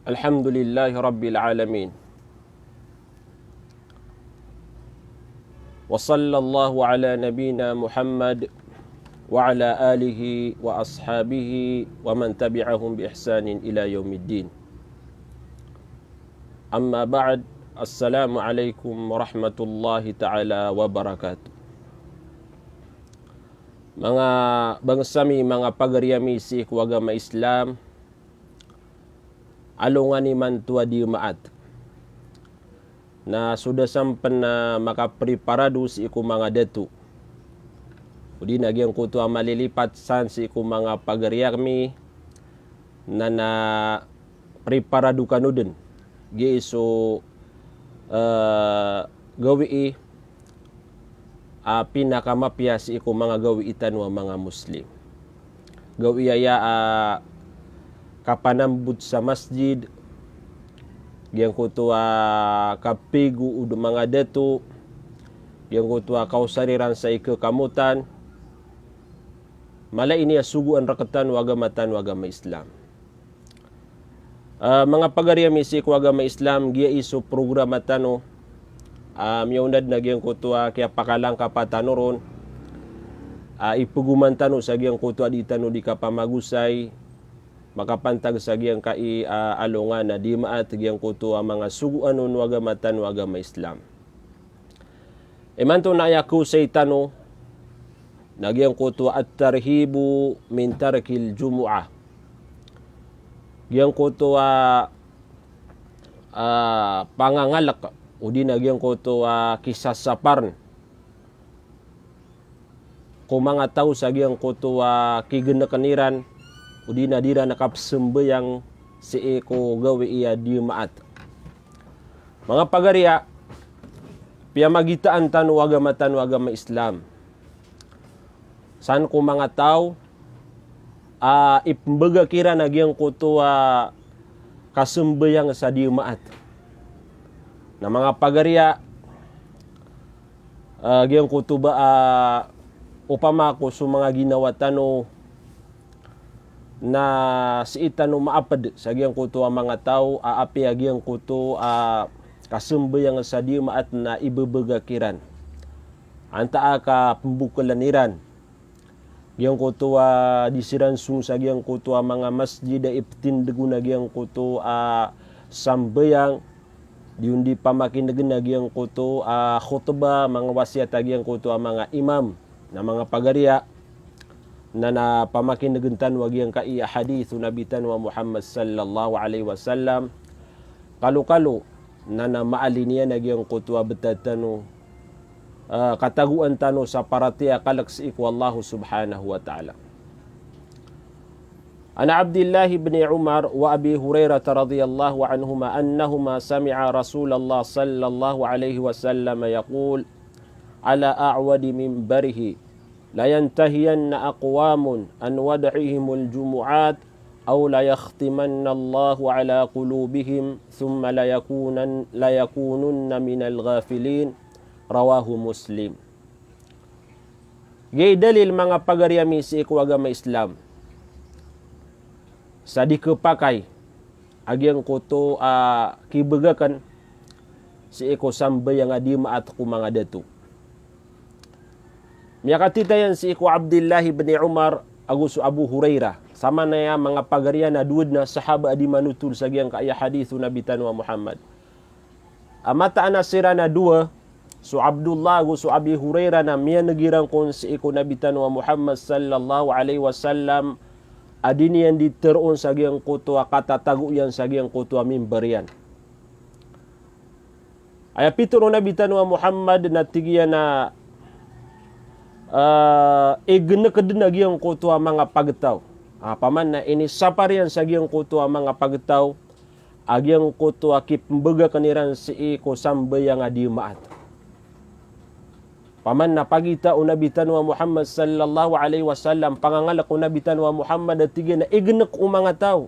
Alhamdulillahi Rabbil Alamin. Wa sallallahu ala nabina Muhammad wa ala alihi wa ashabihi wa man tabi'ahum bi ihsanin ila yaumiddin. Amma ba'd. Assalamualaikum warahmatullahi ta'ala wabarakatuh. Mga bangsami, mga pagariami si agama Islam, alungan ni mantua di maat na sudah sampai na makapreparado si iku mga detu. Udi nagyang kutu malilipat san si iku mga pagariami na preparado kanuden. Gi iso gawi pinakamapya si iku mga gawi itan wa mga Muslim. Gawi aya kapanambut sa masjid, yang kutua kapigu udu mga detu, yang kutua kausariran sa ike kamutan, mala ini asuguan rakatan wagamatan wagama Islam. Mga pagariami si wagama Islam, gia iso programatano, miyaunad na giyang kutua kaya pakalang kapatanuron, ipugumantano sa giyang kutua di tano di kapamagusay, makapantag sa giyang kai alungan na di maat giyang kuto ang mga suguanon wagamatan wagama Islam. Imanto na ayaku sa itano na giyang kuto at tarhibu min tarkil jumu'ah. Giyang kuto pangangalak o di na giyang kuto kisasaparn. Kung mga tao sa giyang kuto kigenakaniran udi nadira nakapsembayang si eko gawi iya di maat. Mga pagariya, piyamagitaan tanu wagama Islam. San ko mga tao, ipembaga kira nagyang kuto kasembayang sa di maat. Na mga pagariya, gyang kuto ba upama ko sa mga ginawa tanu na si itano maapad sa giyang kuto ang mga tao aapi agiyang kuto kasembayang sa di maat na ibebagakiran anta ka pembukilaniran giyang kuto disiransung sa giyang kuto mga masjid iptindagu na giyang kuto sambayang diundi pamakindagan na giyang kuto khutbah mga wasiat giyang kuto mga imam na mga pagariya na pamakin naguntan wag yang kai hadithu nabitan wa Muhammad sallallahu alaihi wasallam kalu na maaliniya nagyang kutwa betatano kataguan tano sa paratia kalaks iku Allah subhanahu wa ta'ala. Ana Abdullah ibn Umar wa Abi Hurairah radhiyallahu anhuma annahuma sami'a Rasulullah sallallahu alaihi wasallam yaqul ala a'wadi minbarihi la yantahiyanna aqwamun an wad'ihim al-jumu'at aw la yakhtimanna Allahu ala qulubihim thumma la yakununna min al-ghafilin rawahu Muslim. Gay dalil mga pagariami si iku agama Islam sa di kepakai agyang kuto kibagakan si iku sambay yang adi maat ku mga datu. Miyakatitayan si iku Abdullah ibn Umar agus Abu Hurairah. Sama na ya mga pagarian na duwad na sahaba adi manutul sa giyang kaya hadithu nabitan wa Muhammad. Amata anasira na dua, so Abdullah agus Abi Hurairah na miya nagirang kung si iku nabitan wa Muhammad sallallahu alaihi wasallam adi niyan diteroon sa giyang kutua katatago yan sa giyang kutua mimbarian. Ay pituro nabitan wa Muhammad na tigiya na igna kadena giyang kutua mga pagtaw. Paman na ini saparian sa giyang kutua mga pagtaw agyang kutua kipembaga kaniran si iko sambayang adi maat. Paman na pagita unabitan wa Muhammad sallallahu alaihi wasallam pangangalak unabitan wa Muhammad at tigyan na ignak mga tao.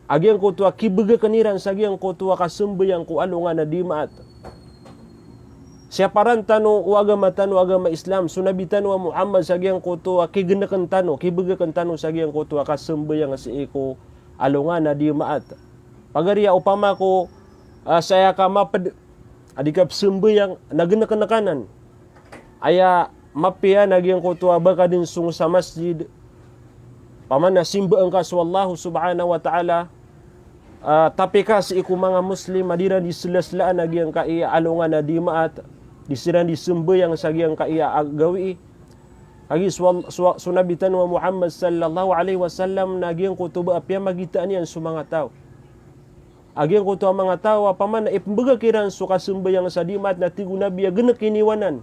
Agyang kutua kibaga kaniran sa giyang kutua kasambayang ku alungan na di maat. Siaparan tano agama Islam sunabitan wa Muhammad sa giyang kuto kiganakan tano kibugakan tano sa giyang kuto kasembayang sa iko alungan na di maat Pagaria upama ko saya ka maped adikap sembe yang nagena kenakanan. Aya mapia nagyang ko tua baka din sung sa masjid. Paman na simba angka wallahu subhanahu wa ta'ala. Tapi ka si iku mga muslim adira di selaslaan nagyang ka iya alungan na di maat. Disiran di sembe yang sagyang ka iya agawi. Agi sunabitan wa Muhammad sallallahu alaihi wasallam nagyang ko tuba apya magitaan yan sumanga tao. Agyang ko tuwa mga tao paman na ipembaga kiran suka sembe yang sa di maat na tigu nabi agena kiniwanan.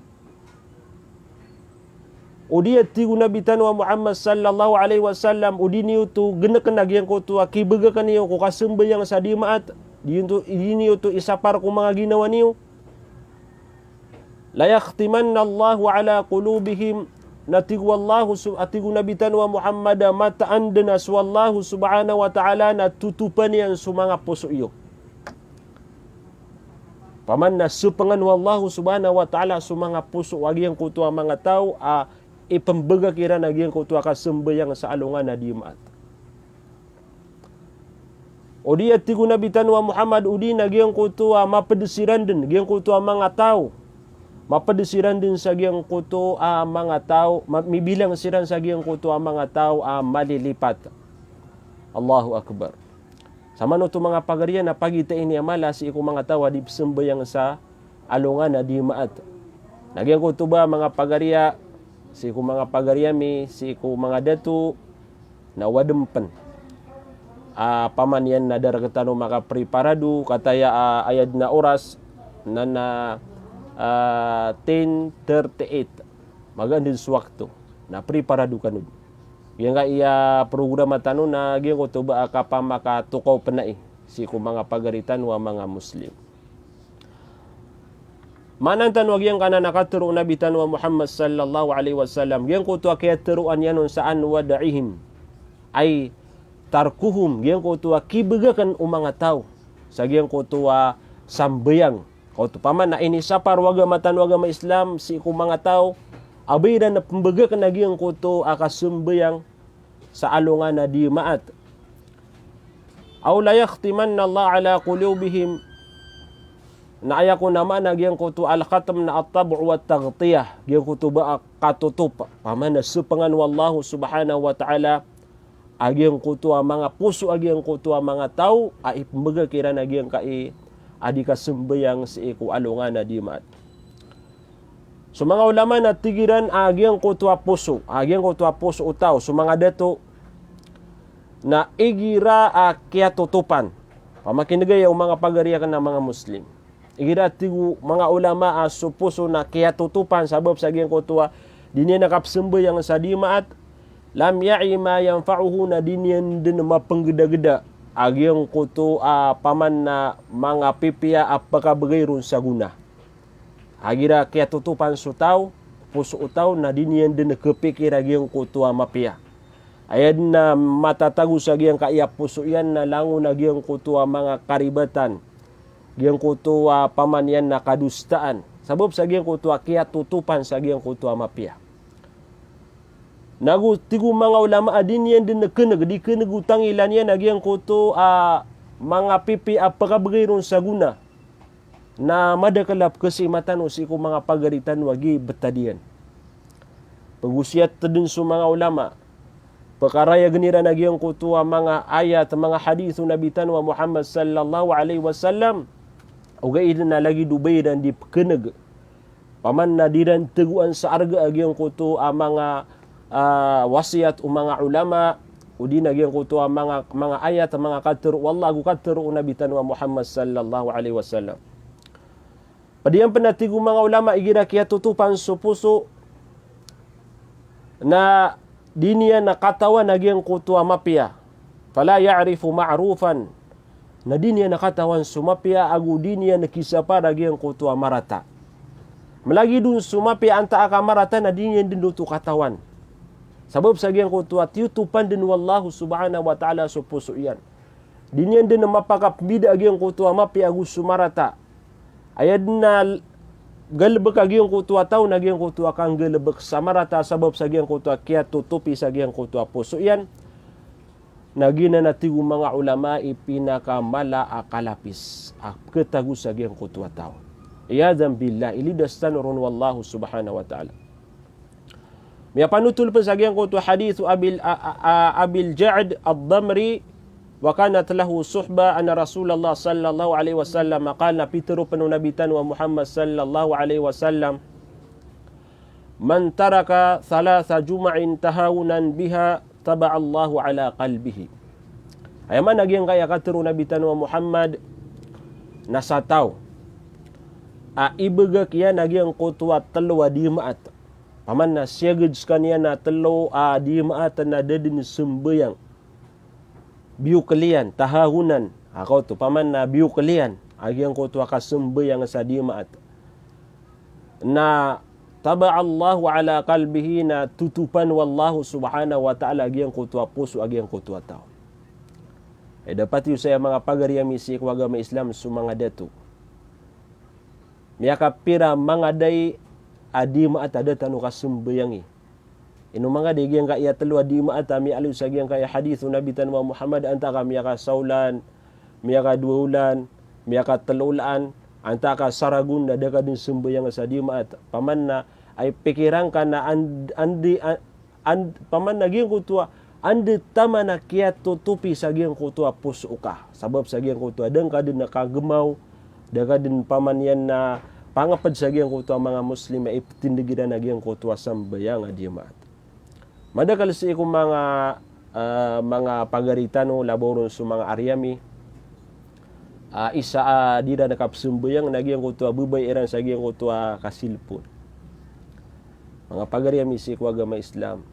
Udia tigu Nabi tanwa Muhammad sallallahu alaihi wasallam udini tu genekan nagyang ko tu akibaga kaniyo ko kasembe yang sa di maat dini tu isapar ko mga ginawa niyo la yakhtimanna Allahu ala qulubihim natigu Allahu atigu Nabi tanwa Muhammad mata andana wallahu subhanahu wa ta'ala na tutupan yan sumanga puso iyo paman na supangan wallahu subhanahu wa ta'ala sumanga puso wagyang ko tu mga tao ipembaga kira nagyang ko tuwa kasembayang sa alungan na di maat. O di at tigu nabitan wa Muhammad udi nagyang ko tuwa mapedesiran din nagyang ko tuwa mga tao. Mapedesiran din sa gyang ko tuwa mga tao, mibilang siran sa gyang ko tuwa mga tao malilipat. Allahu Akbar. Sama no to mga pagarian na pagita ini amala si iku mga tao di sembayang sa alungan na di maat. Nagyang ko tuwa mga pagaria si ku mga pagariami, si ku mga datu na wadempen. Paman yan na darakatano maka preparadu kataya ayad na oras na 10:38 magandang suwakto na preparadu kanud. Yang iya program atano na gyang ko tuba kapa maka tukaw penai si ku mga pagaritan wa mga muslim. Manantan wag yang kana nakaturu nabitan wa Muhammad sallallahu alaihi wasallam yang ko tu kaya teruan yanon saan wadaihim ay tarkuhum yang ko tu kibegakan umanga tao sa yang ko tu sambayang ko tu paman na ini sapar waga matan waga Islam si ku mga tao abay na pembegakan na yang ko tu akasumbayang sa alungan na di maat aw la yakhtimanna Allah ala qulubihim na aya ko naman nagyang ko to al-khatam na at-tab' wa at-taghtiyah gyang ko to ba katutup paman na supangan wallahu subhanahu wa ta'ala agyang ko to mga puso agyang ko to mga tao ay pembaga kira nagyang kai adi kasembayang si iku alungan na di maat. So mga ulama na tigiran agyang ko to puso utaw so mga dato na igira kaya tutupan pamakinigay ang mga pagariya kan ng mga muslim. Igira tigu mga ulama supuso na kaya tutupan sabab sa gyang kutua dinya nakapsembe yang sa di maat lam ya'i ma yanfa'uhu na dinyan din mapenggeda-geda agyang kutu paman na mga pipiya apaka bagayrun sa guna. Agira kaya tutupan sutaw puso utaw na dinyan din kepikir agyang kutua mapiya. Ayad na matatago sa gyang kaya puso yan na lango na gyang kutua mga karibatan. Gyang kutua paman yan na kadustaan. Sabab sa gyang kutua kaya tutupan sa gyang kutua mapiya. Nagu tigu mga ulama adin yan din nakenag. Di kenagutang ilan yan na gyang kutua mga pipi apakabagayron sa guna. Na madakalap kasimatan o siku mga pagaritan wagi betadian. Pagusiat din sa mga ulama. Pakaraya ganira na gyang kutua mga ayat, mga hadithu nabitan wa Muhammad sallallahu alaihi wasallam. Ugay na lagi dubay dan di keneg. Paman na diran teguan sa arga agyang kuto mga wasiat o mga ulama udi na agyang kuto mga ayat mga katero wallahu katero nabitan wa Muhammad sallallahu alaihi wasallam. Padiyang penatigu mga ulama igira kaya tutupan sa puso na diniya nakatawan agyang kuto mapiya. Fala ya'rifu ma'rufan na din niya nakatawan sumapia agu din niya nakisapa lagi ang kutua marata. Malagi dun sumapia anta aka marata na din niya din dutu katawan. Sabab sa gyang kutua tiutupan din wallahu subhanahu wa ta'ala sa puso iyan. Din niya din na mapakapbida agi ang kutua mapia agu sumarata. Ayad na galbek agi ang kutua tao na agi ang kutua kang galbek sa marata sabab sa gyang kutua kaya tutupi sa gyang kutua puso iyan. nagina natigu mga ulama ipinakamala akalapis ketagus sagiang kutua tao. Iyadan billah ilidas tanurun wallahu subhanahu wa ta'ala. Miya panutul pa sagiang kutua hadithu abil Ja'd ad-Damri wa kanat lahu suhba anna Rasulullah sallallahu alaihi wasallam qala pitru penunabitan wa Muhammad sallallahu alaihi wasallam man taraka thalatha jum'in tahawunan biha taba'allahu ala qalbihi. Ayaman naging kaya katru nabitan wa Muhammad nasataw ibaga kiya naging kutua telu di maat paman na siagad kaniya na telu di maat na dadin sembayang biu kalian tahahunan ako tu paman na biu kalian agyang kutua ka sembayang sa di maat na taba'allahu ala qalbihi na tutupan wallahu subhanahu wa ta'ala agyang kutua puso agyang kutua tao. Dapat yu saya mga pagariami si agama Islam sumanga datu. Miyaka pira mga day adi maat ada tanu kasembayangi. Inu mga day gyang kaya telu adi maat mi alu sa gyang kaya hadithu Nabi tan Muhammad antaka miyaka saulan, miyaka duulan, miyaka telulan, antaka saragun na daga din sembayang sa di maat. Paman na ay pikiran ka na paman na gyang kutua andi tama na kiya tutupi sa gyang kutua puso ka. Sabab sa gyang kutua deng ka din nakagemaw daga din paman yan na pangapad sa gyang kutua mga Muslim ay itindigiran na gyang kutua sambayang adimaat. Madakal sa ikong mga pagaritano laboron sa mga aryami isa dida nakapsumbayang na gyang kutua bubay iran sa gyang kutua kasilpon. Mga pagaryami sa ikong agama Islam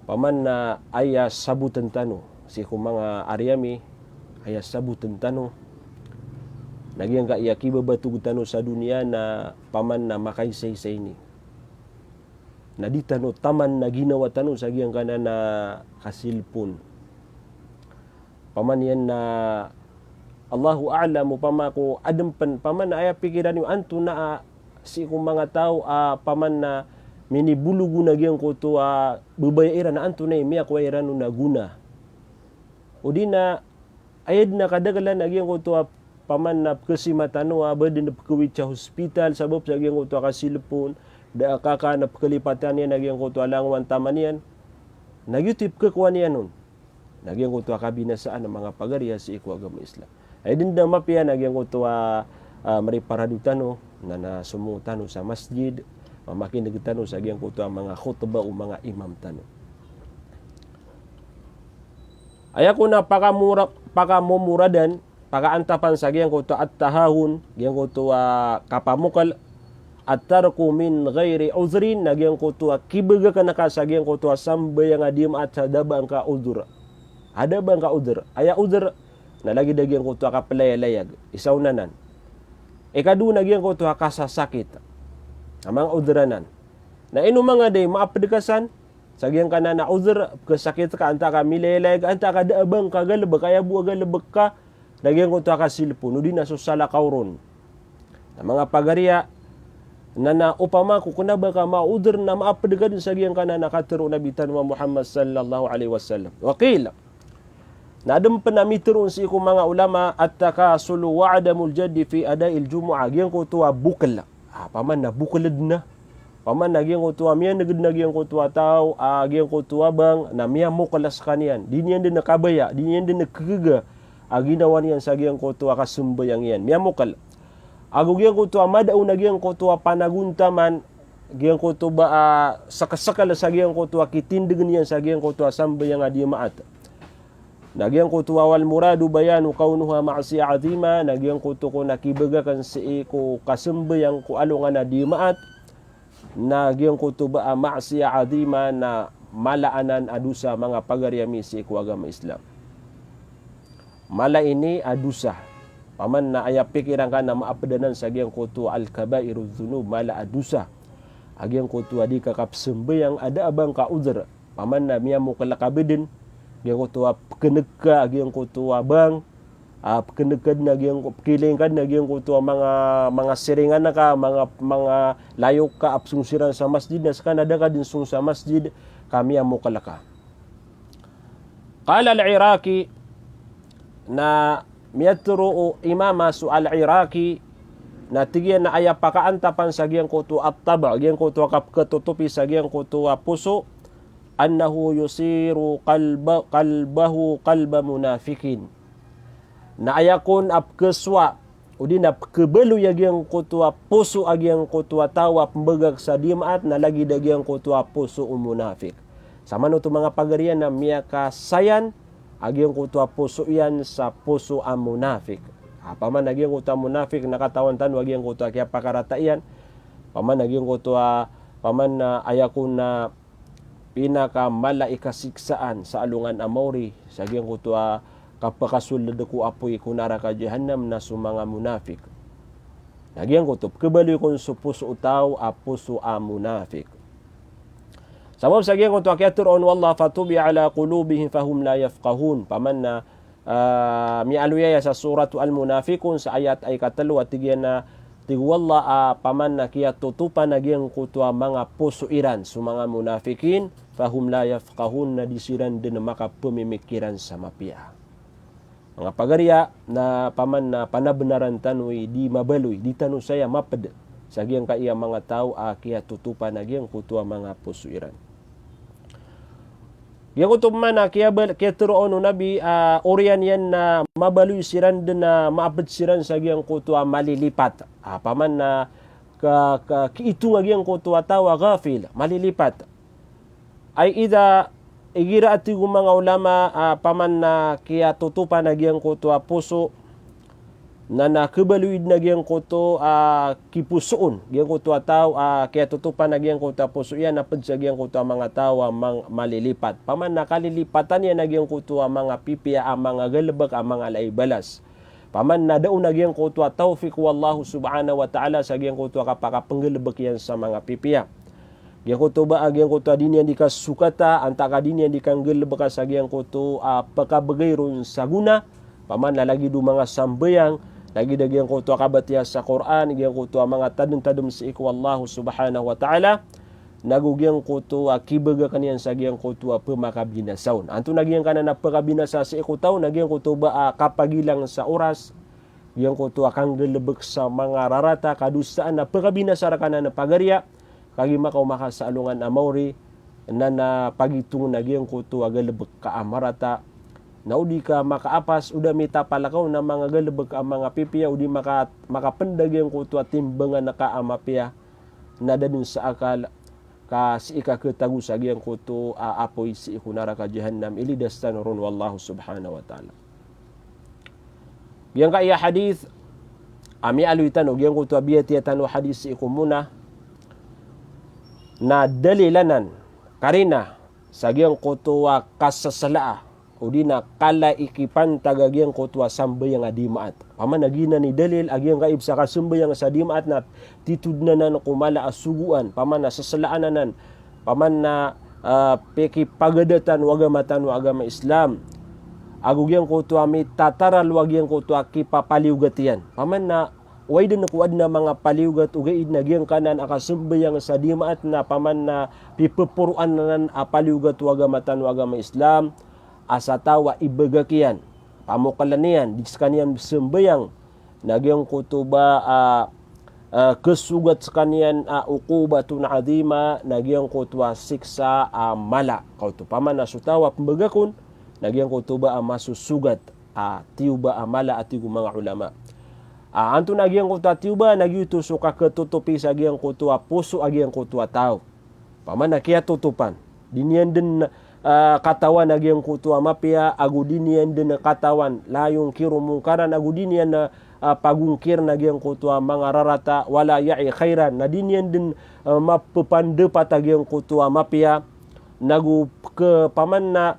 paman na aya sabutan tano sa ikong mga aryami aya sabutan tano nagyang kaya kibabatug tano sa dunia na paman na makaysay-say ni. Na di tano taman na ginawa tano sa giyang kana na kasilpon. Paman yan na Allahu a'lamu pamako adampan paman na aya pikiran yung anto na si kung mga tao paman na minibulugu na giyang ko to bubayairan na anto na imiya kwa iran na guna. O di na ayad na kadagalan na giyang ko to paman na kasimatano abadin na pagkawit sa hospital sabab sa gyang kuto kasilpon da kaka na pagkalipatan niya nagyang kuto alangwan taman yan nagyutip kakuan niya nun nagyang kuto kabinasaan ng mga pagariya sa iko agama Islam ay din na mapia nagyang kuto mariparadutano na nasumutano sa masjid mamakinagtano sa gyang kuto mga khutbah o mga imam tano aya ko na pakamumuradan pakaantapan sa giyang kuto at tahahun, giyang kuto kapamukal at tarku min ghairi uzrin na giyang kuto kibaga ka naka sa giyang kuto sambayang adim at hadabang ka udur. Hadabang ka udur. Aya udur na lagi da giyang kuto kapalayag isaw nanan. Ikadu na giyang kuto kasasakit. Amang uduranan. Na ino mga day maapdikasan sa giyang kana na udur kasakit ka anta ka milayag anta ka daabang ka galbak kaya buwa galbak ka nagyang kuto kasilpon udi na susala kauron na mga pagariya na upama ko kuna ba ka mauder na maapdegan sa giyang kana nakatero nabitan wa Muhammad sallallahu alaihi wasallam waqil na adam panamiteron si ko mga ulama at takasulu wa adamul jaddi fi ada'il jumu'ah giyang kuto bukal paman na bukalad na paman na giyang kuto miya nagud na giyang kuto tao giyang kuto bang na miya mo kalas kaniyan di niyan din nakabaya di niyan din nakagaga ginawa niyan sa giyang kuto kasumbayang yan. Miyamukal. Ago giyang kuto madao na giyang kuto panaguntaman giyang kuto ba sakasakal sa giyang kuto kitindigan yan sa giyang kuto sambayang adi maat. Nagyang kuto wal muradu bayanu kaunuha ma'siya azima nagyang kuto ko nakibagakan si ko kasumbayang ko alungan adi maat. Nagyang kuto ba ma'siya azima na malaanan adusa mga pagaryami si ko agama Islam. Mala ini adusa. Paman na aya pikiran ka na maapdanan sa giyang kuto al-kabairu dhunub mala adusa. Agyang kuto adi kakapsembayang ada abang ka udra. Paman na miya mo kalakabidin. Giyang kuto pekeneka agyang kuto abang. Pekenekad na giyang kilingkad na giyang kuto mga siringan na ka mga layok ka apsungsiran sa masjid na sa kanada ka din sung sa masjid kami mo kalaka. Qala al-Iraqi na miyatru imama su al-Iraqi na tigyan na aya pakaantapan sa giyang kutu at-taba, giyang kutu ketutupi sa giyang kutu puso, annahu yusiru qalbahu qalba munafikin. Na ayakon ap keswa udin ap kebelu yagyang kutu puso agyang kutu tawa pembegag sa dimaat na lagi dagyang kutu puso munafik. Sama nuto mga pagarian na miyaka sayan agyang kutu puso yan sa puso ang munafik. Paman naging kutu munafik nakatawan-tan wagyang kutu kaya pakarataian. Paman naging kutu paman na ayakon na pinaka malaikasiksaan sa alungan amori sa agyang kutu kapakasulad ko apoy kunara ka jahannam na sumanga munafik. Nagyang kutu kebali kon sa puso utaw a puso a munafik. Sabab sa agyang kutu kaya turon wallah fatubi ala qulubihim fahum la yafqahun. Paman na mialuyaya sa suratu al-munafikun sa ayat ay katalo at tigyan na tigwalla paman na kaya tutupan nagyang kutwa mga puso iran sa mga munafikin fahum la yafqahun na disiran din maka pemimikiran sa mapia. Mga pagarya na paman na panabenaran tanwi di mabaluy di tanu saya maped sa giyang kaya mga tao kaya tutupan nagyang kutwa mga puso iran. Yang kutub mana kaya turoon no nabi orian yan na mabaluy siran din na maabad siran sa giyang kutua malilipat. Paman na kiitung agiyang kutua tawa ghafil malilipat. Ay ida igira ati mga ulama paman na kaya tutupan agiyang kutua puso na nakabaluid na giyang kuto kipusoon giyang kuto ataw kaya tutupan na giyang kuto puso yan napad sa giyang kuto mga tao malilipat paman nakalilipatan yan na giyang kuto mga pipiya mga galabak mga laibalas paman na daon na giyang kuto tawfik wallahu subhanahu wa ta'ala sa giyang kuto kapakapanggalabak yan sa mga pipiya giyang kuto ba giyang kuto din yan dikasukata antaka din yan dikanggalabak sa giyang kuto pakabagay ron sa guna paman lalagi do mga sambayang lagi dagyang kuto kabatiya sa Quran gyang kuto mga tadum-tadum sa iku Allah subhanahu wa ta'ala nagugyang kuto kibaga kaniyan sa gyang kuto pemakabinasaon anto nagyang kana na pagabinasa sa iku taw nagyang kuto ba kapagilang sa oras gyang kuto kang gelebek sa mga rarata kadustaan na pagabinasa ra kana na pagarya kagi makaw maka sa alungan amawri na pagitung nagyang kuto galebek ka amarata naudi ka makaapas udah mita palakaw na mga galabag ang mga pipiya udi makapendag yung kuto at timbangan na kaamapya na dadun sa akal ka si ikakatagu sa giyang kuto apoy si ikunara ka jahannam ilidastan ron wallahu subhanahu wa ta'ala. Giyang ka iya hadith ami aluy tanog giyang kuto abiyati tanu hadith si ikumuna na dalilanan karina sa giyang kuto kasasalaa udi na kala ikipan tagagyang kutwa sambayang adimaat. Paman nagina ni dalil agyang kaib sa kasumbayang sa dimaat na titudnanan kumala asuguan. Paman na sasalaanan. Paman na peki pagadatan wagamatan wa agama Islam. Agugyang kutwa mi tataral wagyang kutwa kipapaliugatian. Paman na way din nakuad na mga paliugat ugaid na gyang kanan akasumbayang sa dimaat na paman na pipepuruan nanan paliugat wagamatan wa agama Islam. Asa tawa ibagakian pamukalanian diskanian sembayang nagyang kutuba kesugat skanian uqubatun azima nagyang kutwa siksa mala kautu paman nasutawa pembagakon nagyang kutuba masusugat tiuba mala atigu mga ulama antu nagyang kutwa tiuba nagyuto suka ketutupi sa gyang kutwa puso agyang kutwa tao paman nakia tutupan dinian den katawan nagyang kutua mapia agudinian din katawan layong kiru mungkaran agudinian na pagungkir nagyang kutua mga rarata wala ya'i khairan na dinian din mapapandepat nagyang kutua mapia nagu ke paman na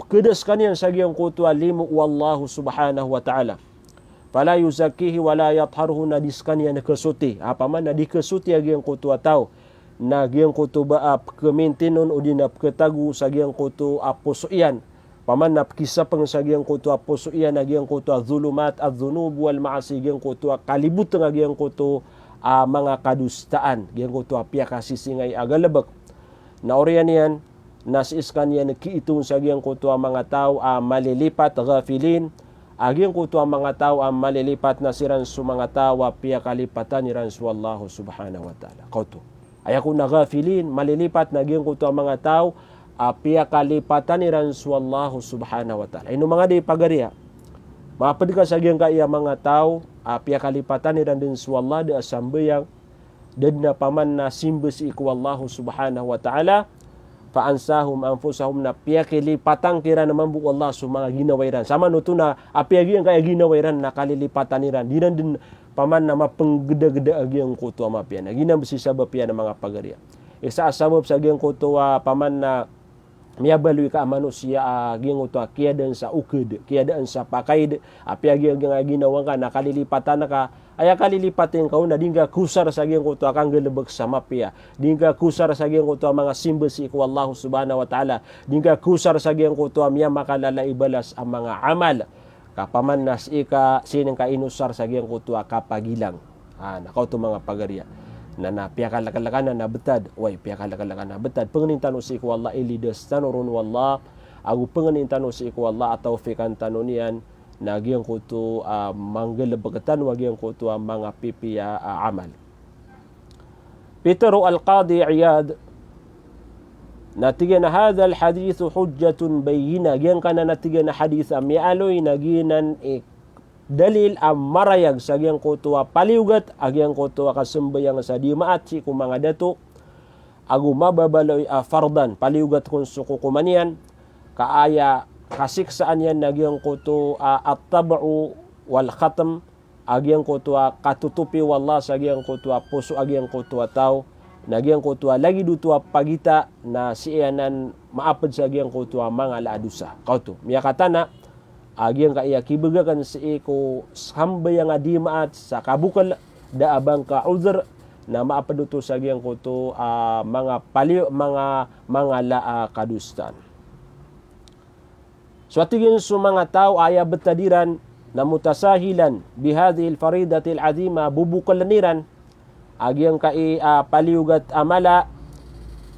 kedes kanian sa gyang kutua limu wallahu subhanahu wa ta'ala fala yuzakkihi wala yatharuhu na diskanian kesuti paman na dikesuti nagyang kutua tao na giyang kuto ba kemintinon o din ketagu sa giyang kuto puso iyan paman na kisa pang sa giyang kuto puso iyan na giyang kuto zulumat at dhunub wal maasi giyang kuto kalibut nga giyang kuto mga kadustaan giyang kuto piya kasisingay agalabak na oriyan yan nasiskan yan kiitong sa agiyang kutua mga tao malilipat ghafilin agiyang kutua mga tao malilipat na siran su mga tao pia kalipatan niran su Allah subhanahu wa ta'ala. Kauto ayaku na ghafilin malilipat na agiyang kutua mga tao pia kalipatan niran su Allah subhanahu wa ta'ala. Ino mga di pagariya mapad ka sa agiyang kaya mga tao pia kalipatan niran din su Allah di asambayang dan na paman na simbes iku Allah subhanahu wa ta'ala faansahum anfusahum na piyakili patang kira naman bu Allah su mga ginawairan sama nuto na apiagi ang kaya ginawairan na kalilipatan niran dinan din paman na mapenggeda-geda agi ang kuto mapian agina besi sabab pian mga pagariya isa sabab sa agi ang kuto paman na miabalui ka manusia aging kuto kiadan sa uked kiadan sa pakaid apiagi ang ginawa ka na kalilipatan ka aya kalilipatin kau na dingga kusar sa aging kuto kang gelebek sa mapia dingga kusar sa aging kuto mga simbesi ku Allah subhanahu wa ta'ala dingga kusar sa aging kuto miya makalala ibalas ang mga amal kapaman nas ika sining ka inusar sa aging kuto kapagilang nakaw to mga pagariya na piyakalakalakanan na betad way piyakalakalakanan na betad pengenin tanu si ku Allah ilides tanurun wallah agu pengenin tanu si ku Allah atau fikan tanunian nagyang kuto manggalabagatan wagyang kuto mga pipiya amal. Pero al-Qadi Iyad natigan hadha al-hadith hujjatun bayyina gyang kana natigan na hadith mialoy naginan dalil marayag sa gyang kuto paliugat agyang kuto kasembayang sa dimaat si ku mga dato agu mababaloy fardan paliugat kun suku kumanian kaaya kasiksaan yan nagyang kuto at-tab'u wal khatam agyang kuto katutupi wallah sa agyang kuto puso agyang kuto tao nagyang kuto lagi duto pagita na siyanan maapad sa agyang kuto mga laadusa kauto miyakatana agyang kaya kibegakan si iko sambayang adimaat sa kabukal daabang ka uzr na maapad duto sa agyang kuto mga paliw mga laa kadustan. So atigin su mga tao aya betadiran na mutasahilan bihadhil faridatil azima bubukalaniran agyang kai paliugat amala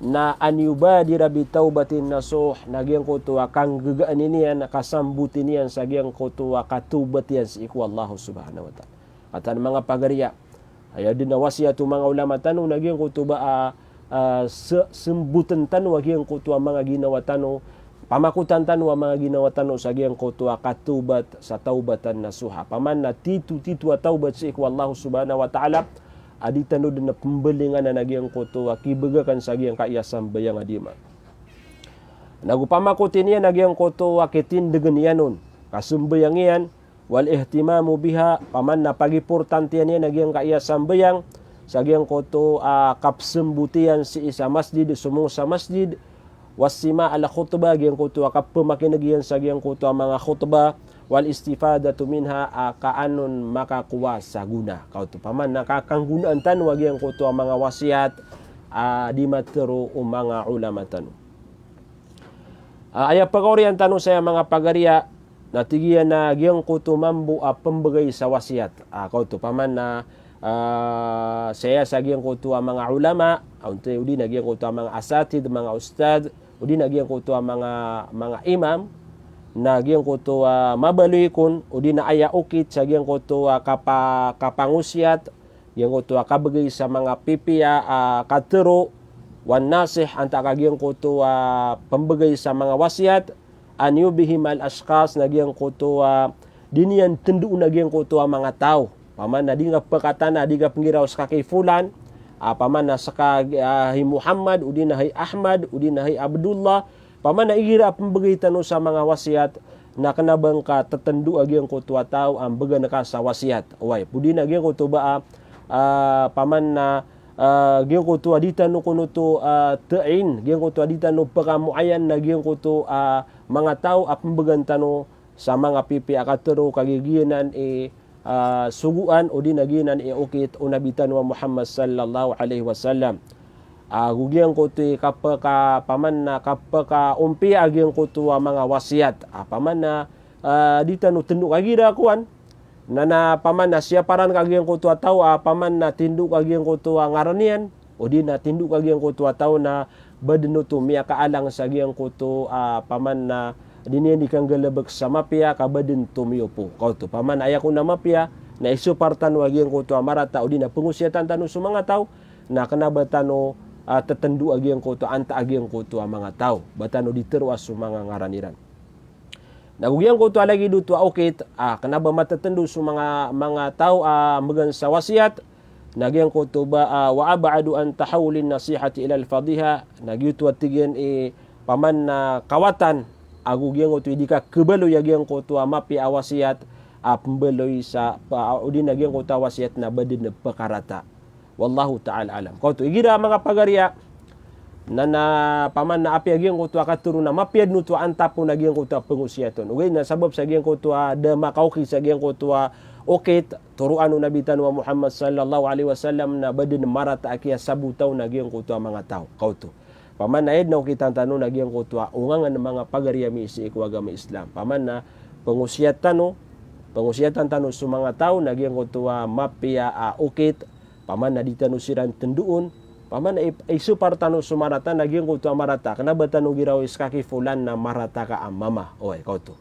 na an yubadira bitaubatin nasuh nagyang kuto kang gagaan niyan kasambutin niyan sa agyang kuto katubat yan sa iku Allah subhanahu wa ta'ala. Katan mga pagariya aya din na wasiatu mga ulama tanu nagyang kuto ba sembutan tanu agyang kuto mga ginawa tanu pamakutan tanu mga ginawa tanu sa agyang kuto katubat sa taubatan nasuha paman na titu taubat sa iku Allah subhanahu wa ta'ala adi tanu din na pembelingan na nagyang kuto kibegakan sa agyang kaiyasam bayang adima nagupamakutin niya nagyang kuto kitindegan yanon kasumbayang iyan wal ihtimamu biha paman na pagimportantian niya nagyang kaiyasam bayang sa agyang kuto kapsembutian si isa masjid sumong sa masjid wasima ala khutbah gyang kuto kapamakinagyan sa gyang kuto mga khutbah wal istifadatu minha kaanon makakuha sa guna kauto paman nakakanggunaan tan wagyang kuto mga wasiat di matero mga ulama tanu aya pagorian tanu saya mga pagariya natigiyan na gyang kuto mambu pembagay sa wasiat kauto paman na saya sa gyang kuto mga ulama unti udi na gyang kuto mga asatid mga ustad udi nagyang kuto mga imam nagyang kuto mabaluy kun udi na aya ukit sa gyang kuto kapangusyat gyang kuto kabagay sa mga pipiya katero wan nasih anta kagyang kuto pambagay sa mga wasiat an yubihim al ashkhas nagyang kuto dinian tendu nagyang kuto mga tao paman na di nga pakatana di nga pangiraw sa kay fulan paman na saka hi Muhammad udin na hi Ahmad udin na hi Abdullah paman na igira pambagay tanu sa mga wasiat na kanabang ka tatandu agyang kuto tao ang baga na ka sa wasiat way pudi na agyang kuto ba paman na gyang kuto adita no kuno to tain gyang kuto adita no pakamuayan na gyang kuto mga tao apambagan tanu sa mga pipi akatero kagiginan suguan o din naginan ukit unabitan wa Muhammad sallallahu alaihi wasallam gugyang kuto kapaka paman na kapaka umpi agyang kuto mga wasiat paman na dita no tinduk agira kuan na paman na siya paran kagyang kuto tao paman na tinduk agyang kuto ngaranian o di na tinduk agyang kutu tao na badno tu miya kaalang sa agyang kutu paman na diniyan di kang galabag sa mapya kabadin tumiyopo kauto paman aya ko na mapya na isupartan agyang kutu marata o di na pengusiatan tanu sa mga tao na kanabatano tatandu agyang kutu anta agyang kutu mga tao batano diterwas sa mga ngaraniran. Nagugyang ko to lagi dito okay kanaba matatandu sa mga tao magan sa wasiat nagyang ko to ba wa abadu an tahawulin nasihati ila al-fadhiha nagyuto atigen paman na kawatan agugyang ko to di ka kebalo yagyang ko to mapi awasiat pembeloy sa udi nagyang ko to wasiat na badin na pakarata wallahu ta'ala alam ko to igira mga pagarya na paman na api agyang ko to katuro na mapiad no to antapo nagyang ko to pengusiaton ugay na sabab sa agyang ko to da makauki sa agyang ko to okay turuan no nabitan wa Muhammad sallallahu alaihi wasallam na badin marata akiya sabutaw nagyang ko to mga tao kauto paman na ed na kita tanong nagyang ko to ungangan mga pagariyami si ikwaga may Islam paman na pengusiatan tano sa mga tao nagyang ko to mapia okay paman na ditano siran tenduon paman ay supartano sumarata nagyang ko to marata kanaba tanong giraw iskaki fulan na marata ka mama oy kauto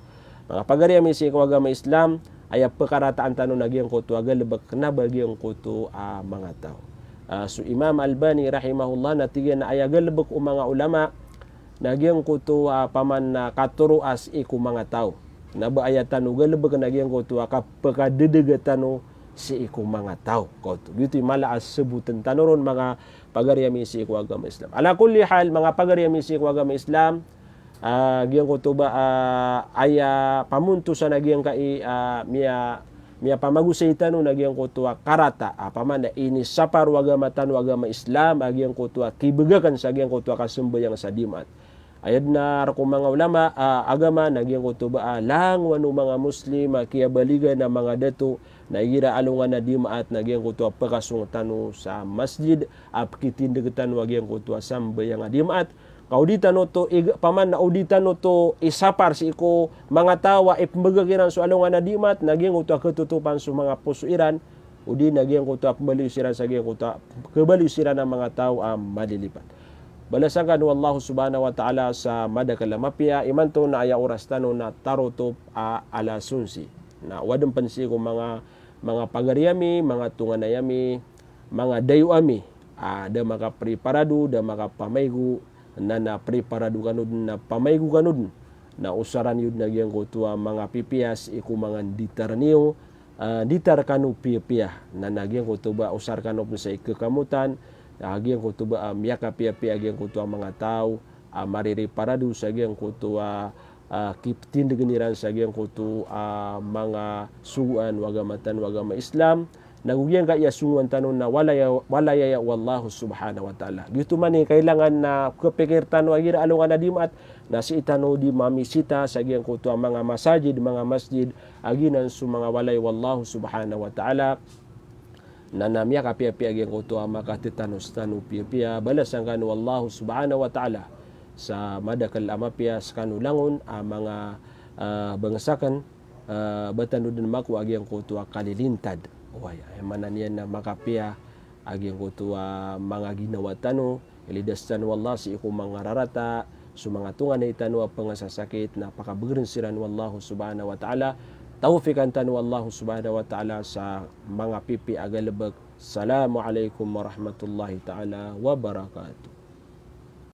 mga pagariyami si ikwaga may Islam ay pekarataan tanu nagyang ko to agalebak kanaba gyang ko to mga tao so Imam Albani rahimahullah natigan na ay agalebak mga ulama nagyang ko to paman na katuruas iku mga tao naba ayatan ugalebak nagyang ko to kapakadedegatan si iku mga tao kauto gitu malaas sebutan tanuron mga pagariyami si iku agama Islam ala kulli hal mga pagariyami si iku agama Islam gyang ko to ba aya pamunto sa nagyang kai miya pamagusaytan no nagyang ko to karata paman na ini sapar agama tan agama Islam gyang ko to kibegakan sa gyang ko to kasembayang sa dimat ayad na ko mga ulama agama nagyang ko to ba lang wano mga muslim kiyabaligan na mga dato na igira alungan na dimaat nagyang ko to pagkasungutan sa masjid apkitindegetan wagyang ko to sambayang dimaat kauditan no to paman na auditan no to isapar si iko mga tawa ipembagakiran so alungan na dimat nagyang ko to ketutupan sa mga pusuiran udi nagyang ko to pembaliusiran sa gyang ko to kebaliusiran ng mga tao madilipat balasakan wallahu subhanahu wa ta'ala sa madakalamapya imanto na aya oras tano na taroto ala sunsi na wadang pansi ko mga pagariyami, mga tunganayami, mga dayuami da maka preparado, da maka pamaygu na preparado kanod na pamaygu kanod na usaran yun nagyang ko to mga pipiyas iku mga ditar niyo ditar kanu pipiyah na nagyang ko to ba usar kanop sa ikakamutan agyang ko to ba miyaka pipiyah agyang ko to mga tao mariri parado sa agyang ko to kiptindegeniran sa agyang ko to mga suguan wagamatan wagama Islam nagugyang kaya sunguan tanon na walaya wallahu subhanahu wa ta'ala gitu man kailangan na kapikir tano agira alungan na dimat na si itano di mamisita sa agyang ko to mga masjid aginan su mga walay wallahu subhanahu wa ta'ala na namya kapiapi agyang ko to makatitanos tanu pia balasan kan wallahu subhanahu wa ta'ala sa madakal amapias kanulangon mga bangsakan batano din maku agyang ko to kalilintad way ay mananian na makapia agyang ko to mga ginawa tano ilidas tan wallah si iku mga rarata so mga tungan na itano pangasasakit na pakabagrensiran wallahu subhanahu wa ta'ala tawfikan tan wallahu subhanahu wa ta'ala sa mga pipi agalabag. Assalamu alaikum warahmatullahi ta'ala wabarakatuh.